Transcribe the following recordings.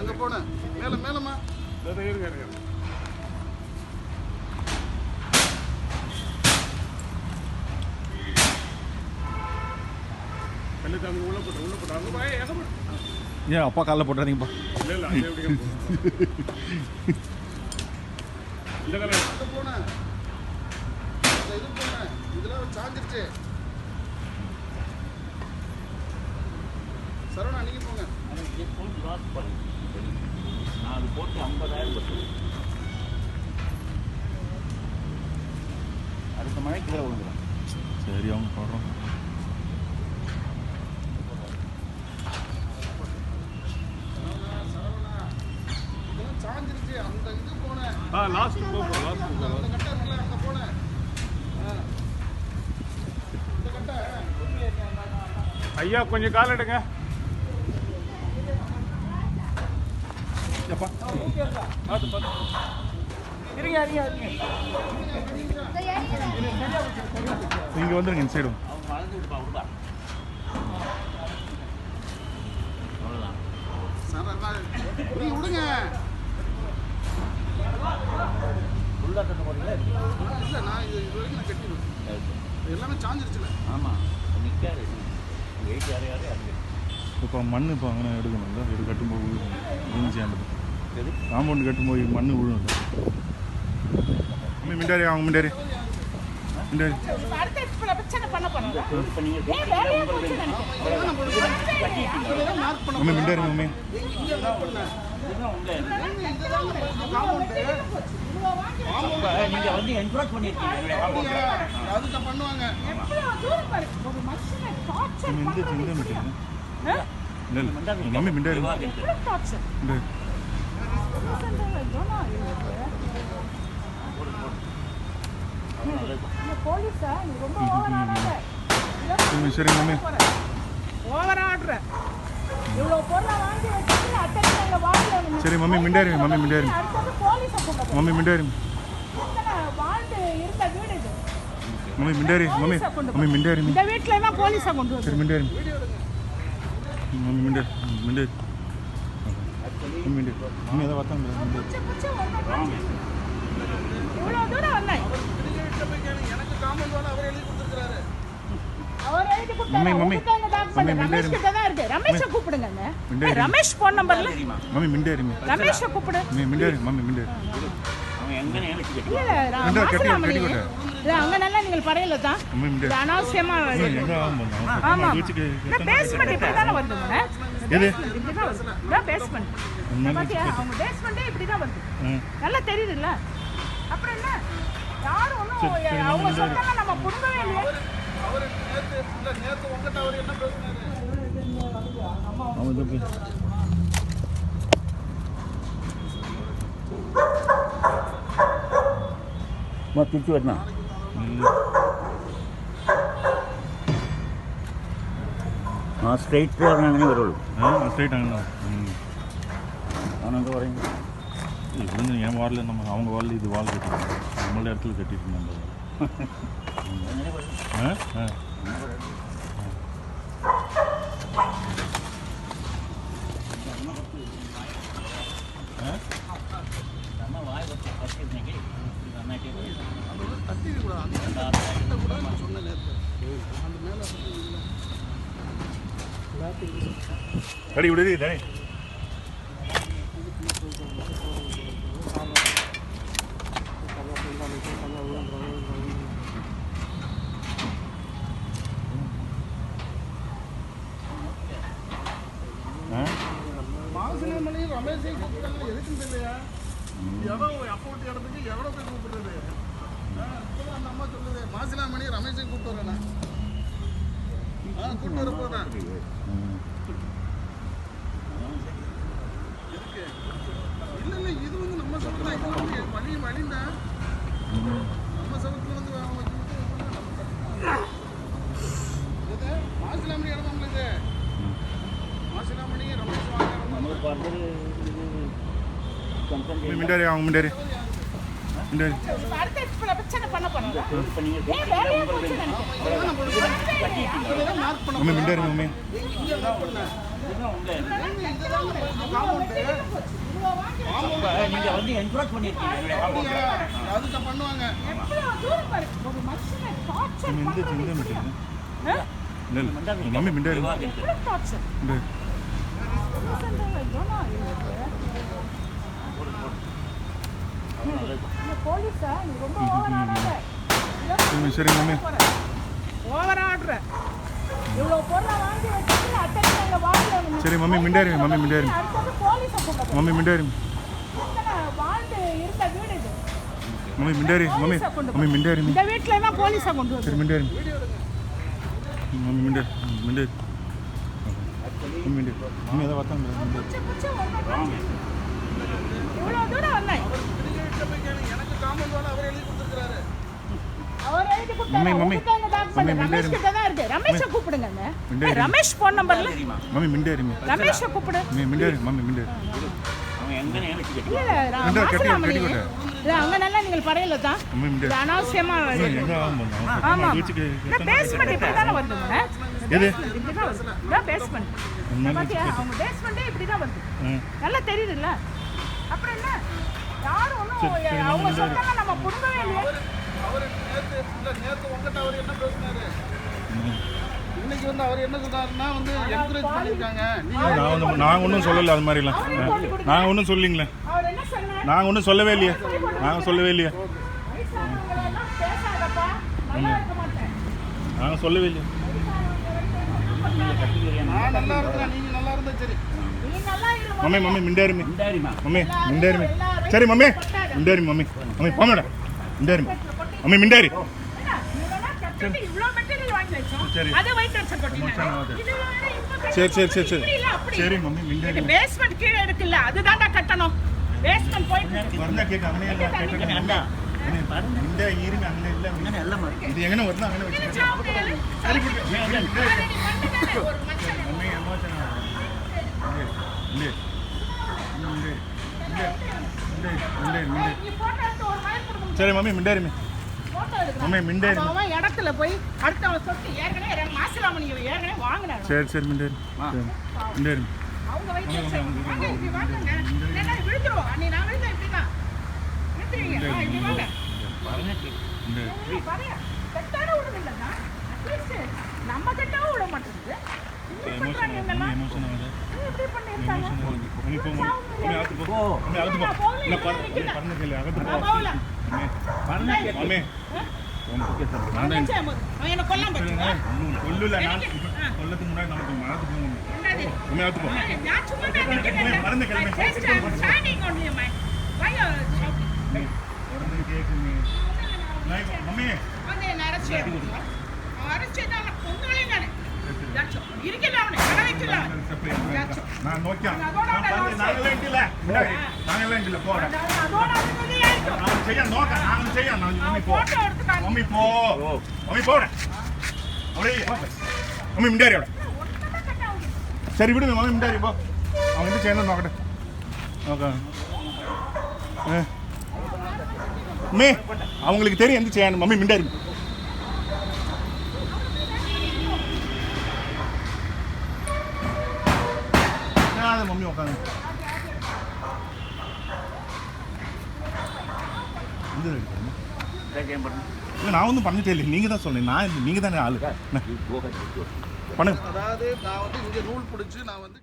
அங்க போன மேல மேலமா இருங்க ஏன் அப்பா காலைல போட்டாதீங்கப்பா. சரவணா நீங்க போங்க. அது போட்டு 50,000 அடுத்த மழைக்கு கீழே விழுந்துடும். சரி அவங்க போடுறோம். சாஞ்சிருச்சு அந்த இது போனேன். லாஸ்ட் அந்த கட்டை இருக்குல்ல அங்க போனேன். இந்த கட்டை ஐயா கொஞ்சம் கால் எடுங்க. இங்க வந்துருங்க இந்த சைடு. அவங்க வளர்ந்து விடுப்பா விடுப்பா. அவ்வளோதான். நீ விடுங்க. ஃபுல்லாக கட்ட போறீங்களா? இல்லை நான் இது வரைக்கும் நான் கட்டிடுவேன். எல்லாமே சாஞ்சிருச்சுல. ஆமாம் நிற்காது. வெயிட் யாரையும் யாரையும் இப்போ மண் இப்போ அங்கே எடுக்கணும். இல்லை இது கட்டும்போது விழுந்துச்சு அந்த எது காம்பவுண்ட் கட்டும்போது மண் விழுணும். மிண்டாரி அவங்க மிண்டாரி மிண்டாரி இப்போ நீங்கள் மம்மி மிண்டாரி மம்மி நீங்கள் வந்து என்க்ரோச் பண்ணியிருக்கீங்க. அதுக்கு பண்ணுவாங்க. இந்த மிட்டாரி இல்லை மம்மி மிண்டாரி மிண்டாரி சரி மம்மி சரி மம்மி மிண்டாரி மம்மி மிண்டாரி மம்மி மிண்டாரி மம்மி மிண்டாரி மம்மி மம்மி மிண்டாரி இந்த வீட்ல தான் போலீஸை கொண்டு வந்து சரி மிண்டாரி மம்மி மிண்டாரி மிண்டாரி மிண்டாரி மம்மி ஏதாவது பார்த்தாங்க இவ்வளோ தூரம் வந்தேன். எனக்கு காமன் வேணும் அவர் எழுதி கொடுத்துருக்காரு. அவர் எழுதி மம்மி, மம்மி. கொடுத்தாங்க. ரமேஷ் கிட்ட தான் இருக்கு. ரமேஷை கூப்பிடுங்க. மிண்டாரி. ரமேஷ் போன் நம்பர்ல மம்மி மிண்டாரி ரமேஷை கூப்பிடு. மம்மி மிண்டாரி மம்மி மிண்டாரி அவங்க எங்கே வச்சு கட்டி இல்ல மிண்டாரி கட்டி மாசிலாமணி. கட்டி கொட்ட இல்ல அங்க நல்லா நீங்கள் படையில தான் மம்மி மிண்டாரி அனாவசியமா எங்க ஆகும் ஆமா வச்சுக்க பேஸ்மெண்ட் இப்படி தானே வருதுங்க. எது இதான் பேஸ்மெண்ட். பாத்தியா அவங்க பேஸ்மெண்டே இப்படி தான் வருது. நல்லா தெரியுதுல்ல. அப்புறம் என்ன யாரும் ஒன்றும் அவங்க சொத்தெல்லாம் நம்ம புடுங்கவே இல்லையே. அவர் நேற்று உங்ககிட்ட அவர் என்ன பேசுனாரு? திருச்சி வரணும். ஸ்ட்ரெயிட் അങ്ങനെ വരുള്ളൂ. ஸ்ட்ரைட் ஆகணும். அவனங்க வரீங்க இது வந்து என் வாரில் நம்ம அவங்க வாரில் இது வால் கட்டிருக்கோம். நம்மள இடத்துல கட்டிட்டு நம்ம நம்ம வாய் வச்சு கட்டிருந்தீங்க. கடி விடுது தானே. மாசிலாமணி ரமேஷை கூப்பிட்டாங்க. எதுக்குன்னு தெரியலையா? எவ்வளோ அப்போட்டு இடத்துக்கு எவ்வளோ போய் கூப்பிடுறது? அந்த அம்மா சொல்லுது மாசிலாமணி ரமேஷை கூப்பிட்டு வரேன். கூப்பிட்டு வர போறேன். எதுக்கு? இல்லை இல்லை இது வந்து நம்ம சவுத்துல வழி வழிந்தா நம்ம சவுத்துல வந்து இது மாசிலாமணி இடம் நம்மளுக்கு. மாசிலாமணி ரமேஷ் வாங்க மிண்டாரி அவங்க மிண்டாரி மிண்டாரி அடுத்த பிரச்சனை பண்ண போறாங்க. இப்போ நீங்கள் மம்மி மிண்டாரி மம்மி இங்கே என்ன பண்ண இதுதான் உங்க காம்பவுண்ட் நீங்க வந்து என்க்ரோச் பண்ணிருக்கீங்க அப்படியா அதுக்கு பண்ணுவாங்க எவ்வளவு தூரம் பாரு ஒரு மனுஷனை டார்ச்சர் இந்த பண்றது இந்த எப்படியா? இல்லை மம்மி மிண்டாரு எவ்வளவு டார்ச்சர் போலீஸா நீ ரொம்ப ஓவர் ஆடுற சரி மம்மி ஓவர் ஆடுற இவ்வளவு பொருளை வாங்கி வச்சுட்டு அத்தனை எங்க வாழ்க்கை சரி மம்மி மிண்டாரு மம்மி மிண்டாரு அடுத்தது போலீஸை கூப்பிட மம்மி மிண்டாரு வாழ்ந்து இருந்த வீடு இது மம்மி மிண்டாரு மம்மி மம்மி மிண்டாரு இந்த வீட்டுல தான் போலீஸை கொண்டு வந்து சரி மிண்டாரு மம்மி மிண்டாரு மிண்டாரு மம்மி மிண்டாரு மம்மி எதாவது பார்த்தாங்க இவ்வளவு தூரம் வந்தேன் எனக்கு காம்பவுண்ட் வேலை அவர் எழுதி கொடுத்துருக்காரு அவர் எழுதி கொடுத்தாரு மம்மி, உங்களுக்கு அந்த டாக்குமெண்ட் ரமேஷ் கிட்ட தான் இருக்கு ரமேஷை கூப்பிடுங்க ரமேஷ் ஃபோன் நம்பர்ல மம்மி மிண்டாரு ரமேஷை கூப்பிடு மம்மி மிண்டாரு மம்மி மிண்டாரு அவங்க எங்க நியமிச்சு இல்ல மாசலாமணி இல்ல அங்க நல்லா நீங்கள் படையில தான் மம்மி மிண்டாரு இது அனாவசியமா எங்க ஆகும் ஆமா இந்த பேஸ்மெண்ட் இப்படி தானே வருதுங்க எது இதான் பேஸ்மெண்ட் பாத்தியா அவங்க பேஸ்மெண்டே இப்படி தான் வருது நல்லா தெரியுதுல்ல அப்புறம் என்ன யாரும் ஒன்றும் அவங்க சொன்னாலும் நம்ம புடுங்கவே இல்லையே அவர் நேத்து உங்ககிட்ட அவர் என்ன பேசினாரு இன்னைக்கு வந்து அவர் என்ன சொன்னாருன்னா வந்து என்கரேஜ் பண்ணிருக்காங்க நாங்கள் ஒன்றும் சொல்லலை அது மாதிரிலாம் நாங்கள் ஒன்றும் சொல்லிங்களே அவர் என்ன சொன்னார் நாங்கள் ஒன்றும் சொல்லவே இல்லையே நாங்கள் சொல்லவே இல்லையே வயசானவங்களை எல்லாம் பேசாதப்பா நல்லா இருக்க மாட்டேன் நாங்கள் சொல்லவே இல்லையே நான் நல்லா இருக்கிறேன் நீங்க நல்லா இருந்தா சரி நீ நல்லா இரு மம்மி மம்மி மிண்டாருமே இந்தாரிமா மம்மி மிண்டாருமே சரி மம்மி மிண்டாரி மம்மி மம்மி போங்கடா மிண்டாரி மம்மி மிண்டாரி கட்டி இவ்ளோ மெட்டீரியல் வாங்கி வச்சோம் அதை வைட் அடிச்சு கொட்டினாங்க இது வேற இப்ப சரி சரி சரி சரி இல்ல அப்படி சரி மம்மி மிண்டாரி பேஸ்மெண்ட் கீழ இருக்குல்ல அதுதான்டா கட்டணும் பேஸ்மெண்ட் போயிட்டு வரதா கேட்க அங்கே இல்லை கேட்க அண்ணா இந்த ஈருங்க அங்கே இல்லை என்ன எல்லாம் இது எங்கே வருது அங்கே வச்சு ஒரு மனுஷன் மம்மி எமோஷன் நீ போட்டோ எடுத்து ஒரு மயில் கொடுக்கணும் சரி மம்மி மிண்டாருமே போட்டோ எடுக்கணும் மம்மி மிண்டாரி அவன் இடத்துல போய் அடுத்தவன் சொத்து ஏற்கனவே மாசிலாமணி ஏற்கனவே வாங்கினாங்க சரி சரி மிண்டாரி மிண்டாரி அவங்க வயிற்று வாங்க இப்படி வாங்குங்க இல்லைன்னா விழுந்துருவோம் அன்னைக்கு நான் விழுந்தேன் இப்படிதான் விழுந்துருவீங்க இப்படி வாங்க மிண்டாரி பாருங்க கட்டாட விடுது இல்லைன்னா அட்லீஸ்ட் நம்ம கட்டாவும் விட மாட்டேங்குது இப்படி பண்றாங்க இவங்கெல்லாம். எமோஷன் ஆகுது இப்படி பண்ணிருக்காங்க மம்மி போ மம்மி அகத்து போ மம்மி அகத்து போ இல்லை பறந்து கேள்வி அகத்து போ போகல மம்மி அவன் என்ன கொல்லாம போச்சுங்களா? கொல்லுல நான் கொல்லத்துக்கு முன்னாடி நமக்கு மனத்து போகணும் என்னது? மம்மி அகத்து போ நான் சும்மா தான் நிக்கிறேன். மறந்து கிளம்பி. Just I'm standing on your mind. Why you are shouting? Mummy வந்து என்ன arrest செய்யணும். arrest செய்தா அவனை கொன்னுடுவேன் நானு. That's all. இருக்கல அவனை, வர வைக்கல அவனை. நான் நோக்கியா நாங்களாம் இல்ல நாங்களாம் இல்ல போற அதோட அது ஏறிக்கும். நான் செய்ய நோக்க நான் செய்ய நான் மம்மி போ போட்டோ எடுத்துட்டாங்க. மம்மி போ மம்மி போற அப்படியே மம்மி மிண்டாரி அவட ஒண்ணுமே கட்டாவுது. சரி விடுங்க மம்மி மிண்டாரி போ அவன் வந்து சேர்ந்து நோக்கட்ட ஓகே மம்மி அவங்களுக்கு தெரியும் எந்த செய்யணும் மம்மி மிண்டாரி மம்மி உட்காந்து இல்லை நான் ஒன்றும் பண்ணிட்டே இல்லை நீங்கள் தான் சொன்னேன் நான் நீங்கள் தானே ஆளு பண்ணுங்க அதாவது நான் வந்து இங்க ரூல் பிடிச்சி நான் வந்து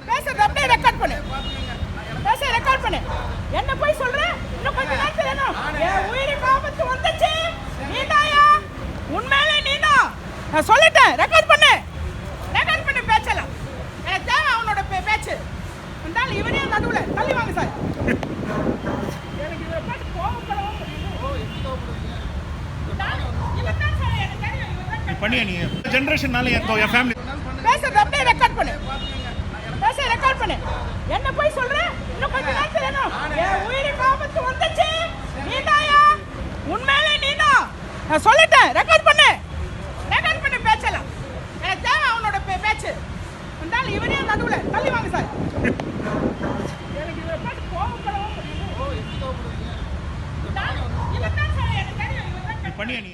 பேசுறது அப்படியே ரெக்கார்ட் பண்ணு. பேச ரெக்கார்ட் பண்ணு. என்ன போய் சொல்ற? இன்னும் கொஞ்ச நேரத்துல என்ன? என் உயிருக்கு ஆபத்து வந்துச்சு. நீதாயா? உண்மையிலே நீதான். நான் சொல்லிட்டேன். ரெக்கார்ட் பண்ணு. ரெக்கார்ட் பண்ணு பேச்சலாம். எனக்கு தேவை அவனோட பேச்சு. இருந்தாலும் இவனே நடுவுல தள்ளி வாங்க சார். எனக்கு இவரை பார்த்து கோவப்படவும் இவன் தான் சார் எனக்கு தெரியும். இவன் தான் பண்ணியா நீ ஜெனரேஷன்னால என் ஃபேமிலி பேசுறது அப்படியே ரெக்கார்ட் பண்ணு. பேச ரெக்கார்ட் பண்ணு. என்ன போய் சொல்ற? இன்னும் கொஞ்ச நேரத்துல வேணும். என் உயிருக்கு ஆபத்து வந்துச்சு. நீதாயா? உண்மையிலே நீதான். நான் சொல்லிட்டேன். ரெக்கார்ட் பண்ணு. ரெக்கார்ட் பண்ணு பேச்சலாம். எனக்கு தேவை அவனோட பேச்சு. இருந்தாலும் இவரே நடுவுல தள்ளி வாங்க சார். எனக்கு இவரை பார்த்து கோவப்படவும் முடியல. இவன் தான் சார் எனக்கு தெரியும். இவன் தான் பண்ணியா நீ